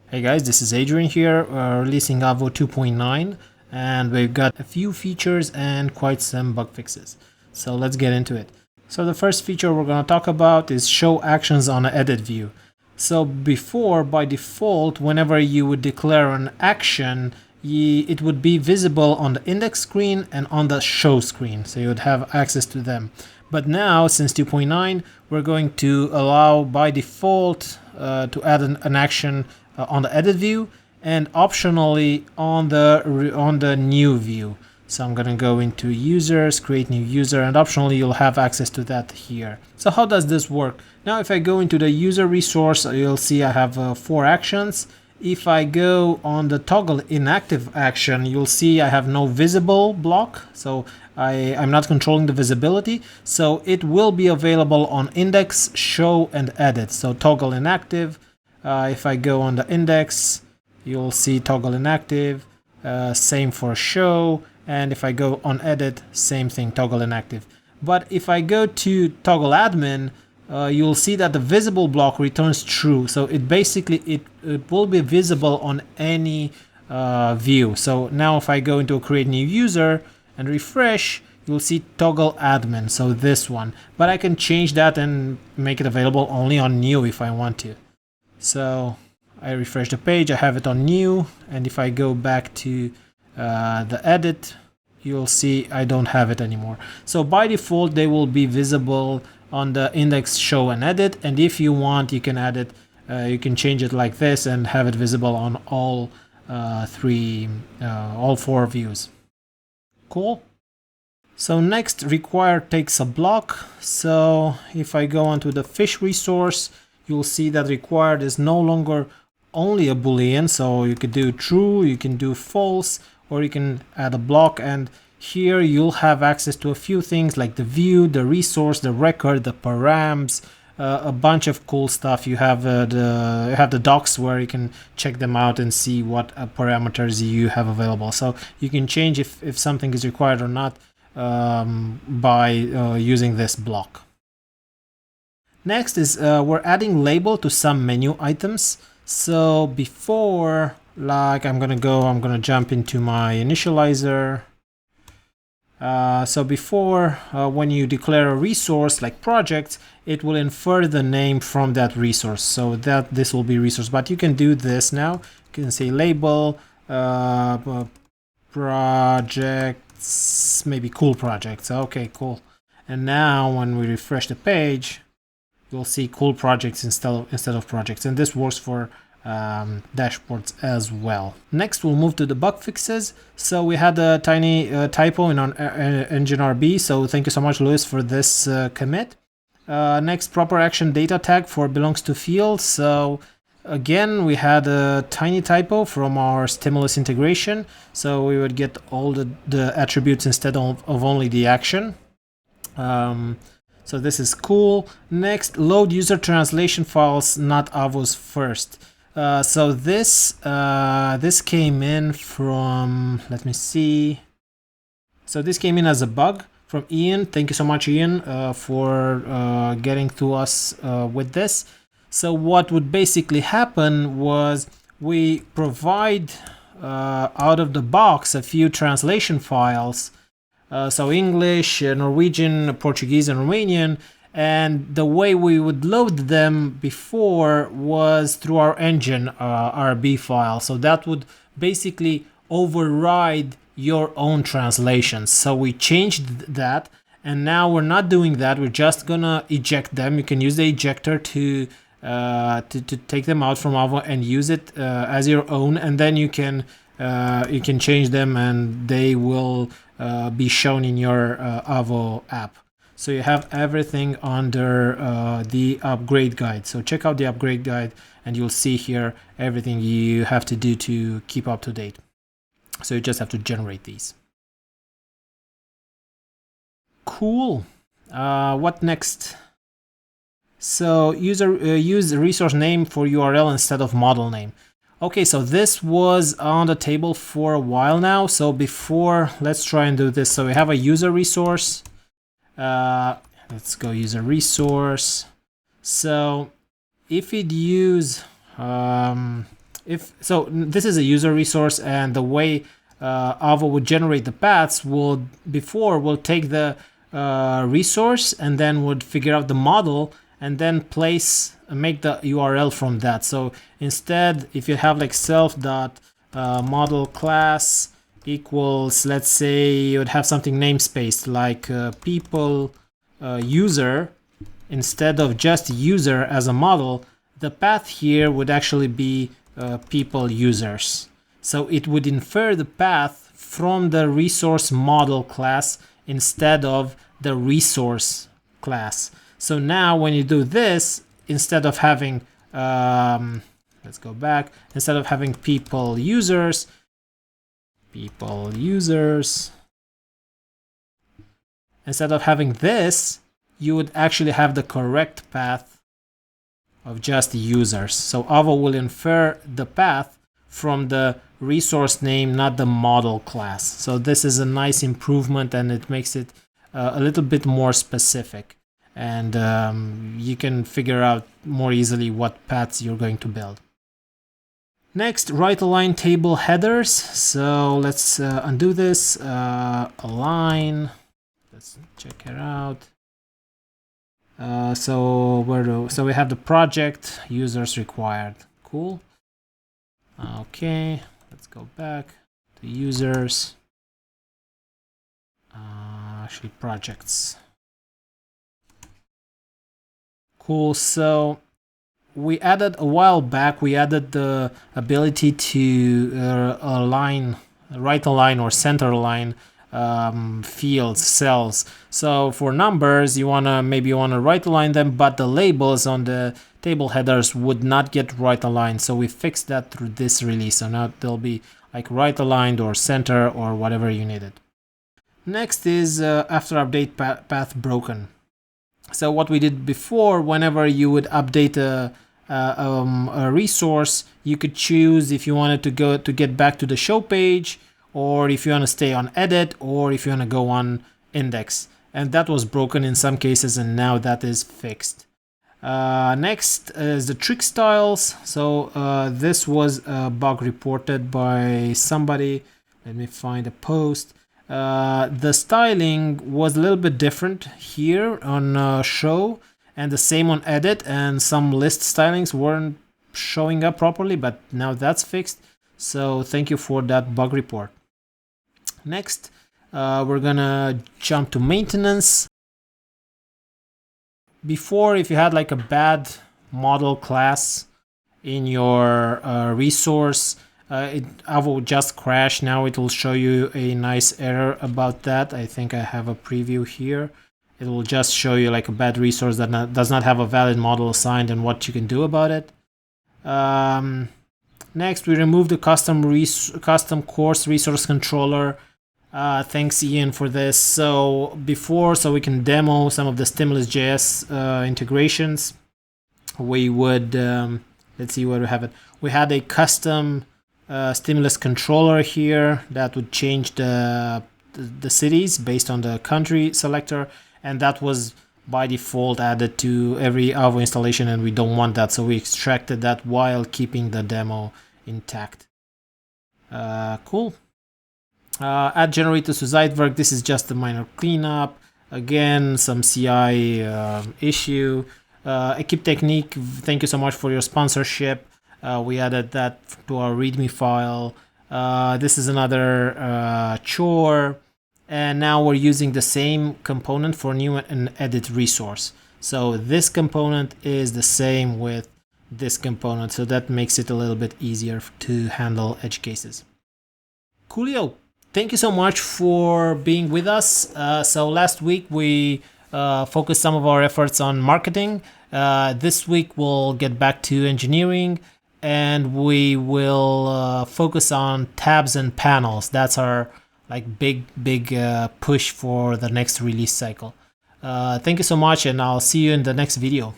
Hey guys, this is Adrian here, releasing Avo 2.9, and we've got a few features and quite some bug fixes. So let's get into it. So the first feature we're going to talk about is show actions on an edit view. So before, by default, whenever you would declare an action, it would be visible on the index screen and on the show screen, so you would have access to them. But now, since 2.9, we're going to allow by default to add an action on the edit view and optionally on the new view. So I'm going to go into users, create new user, and optionally you'll have access to that here. So how does this work? Now if I go into the user resource, you'll see I have 4 actions. If I go on the toggle inactive action, you'll see I have no visible block. So I'm not controlling the visibility. So it will be available on index, show, and edit. So toggle inactive. If I go on the index, you'll see toggle inactive, same for show, and if I go on edit, same thing, toggle inactive. But if I go to toggle admin, you'll see that the visible block returns true. So it basically, it will be visible on any view. So now if I go into create new user and refresh, you'll see toggle admin, so this one. But I can change that and make it available only on new if I want to. So I refresh the page, I have it on new, and if I go back to the edit, you'll see I don't have it anymore. So by default, they will be visible on the index, show, and edit. And if you want, you can add it, you can change it like this and have it visible on all all 4 views. Cool. So next, require takes a block. So if I go onto the fish resource, you'll see that required is no longer only a boolean, so you could do true, you can do false, or you can add a block, and here you'll have access to a few things like the view, the resource, the record, the params, a bunch of cool stuff. You have the docs where you can check them out and see what parameters you have available. So you can change if something is required or not by using this block. Next is we're adding label to some menu items. So before, like I'm gonna jump into my initializer. So before, when you declare a resource like project, it will infer the name from that resource. So that this will be resource, but you can do this now. You can say label projects, maybe cool projects. Okay, cool. And now when we refresh the page, you'll see cool projects instead of projects, and this works for dashboards as well. Next, we'll move to the bug fixes. So we had a tiny typo in our engine RB, so thank you so much, Luis, for this commit. Next, proper action data tag for belongs to field. So again, we had a tiny typo from our stimulus integration, so we would get all the attributes instead of only the action. So this is cool. Next, load user translation files, not Avo's first. So this came in from, let me see. So this came in as a bug from Ian. Thank you so much, Ian, for getting to us with this. So what would basically happen was we provide out of the box a few translation files. So English, Norwegian, Portuguese, and Romanian, and the way we would load them before was through our engine RB file. So that would basically override your own translations. So we changed that, and now we're not doing that. We're just gonna eject them. You can use the ejector to take them out from Avo and use it as your own, and then you can change them, and they will be shown in your Avo app. So you have everything under the upgrade guide. So check out the upgrade guide and you'll see here everything you have to do to keep up to date. So you just have to generate these. Cool. What next? So use the resource name for URL instead of model name. Okay, so this was on the table for a while now. So before, let's try and do this. So we have a user resource. Let's go user resource. So if it use if so, this is a user resource, and the way Avo would generate the paths will take the resource and then would figure out the model and then make the URL from that. So instead, if you have like self dot model class equals, let's say you would have something namespaced like people user, instead of just user as a model, the path here would actually be people users. So it would infer the path from the resource model class instead of the resource class. So now when you do this, instead of having let's go back, instead of having people users, instead of having this, you would actually have the correct path of just users. So Avo will infer the path from the resource name, not the model class. So this is a nice improvement, and it makes it a little bit more specific, and you can figure out more easily what paths you're going to build. Next, right align table headers. So let's undo this, align, let's check it out. So we have the project, users required. Cool. Okay, let's go back to users. Actually, projects. Cool. So we added a while back, we added the ability to right align or center align fields, cells. So for numbers, maybe you wanna right align them, but the labels on the table headers would not get right aligned. So we fixed that through this release. So now they'll be like right aligned or center or whatever you needed. Next is after update path broken. So what we did before, whenever you would update a resource, you could choose if you wanted to get back to the show page, or if you want to stay on edit, or if you want to go on index. And that was broken in some cases, and now that is fixed. Next is the Trix styles. So this was a bug reported by somebody. Let me find a post. The styling was a little bit different here on show, and the same on edit, and some list stylings weren't showing up properly, but now that's fixed. So thank you for that bug report. Next, we're gonna jump to maintenance. Before, if you had like a bad model class in your resource, Avo would just crash. Now it will show you a nice error about that. I think I have a preview here. It will just show you like a bad resource that does not have a valid model assigned and what you can do about it. Next, we removed the custom course resource controller. Thanks Ian for this. So we can demo some of the Stimulus.js integrations. We would let's see where we have it. We had a custom stimulus controller here that would change the cities based on the country selector, and that was by default added to every Avo installation, and we don't want that, so we extracted that while keeping the demo intact. Cool. Add generators to Zeitwerk. This is just a minor cleanup. Again, some CI issue. Equip Technique, thank you so much for your sponsorship. We added that to our README file. This is another chore. And now we're using the same component for new and edit resource. So this component is the same with this component. So that makes it a little bit easier to handle edge cases. Coolio. Thank you so much for being with us. So last week we focused some of our efforts on marketing. This week we'll get back to engineering, and we will focus on tabs and panels. That's our big push for the next release cycle. Thank you so much, and I'll see you in the next video.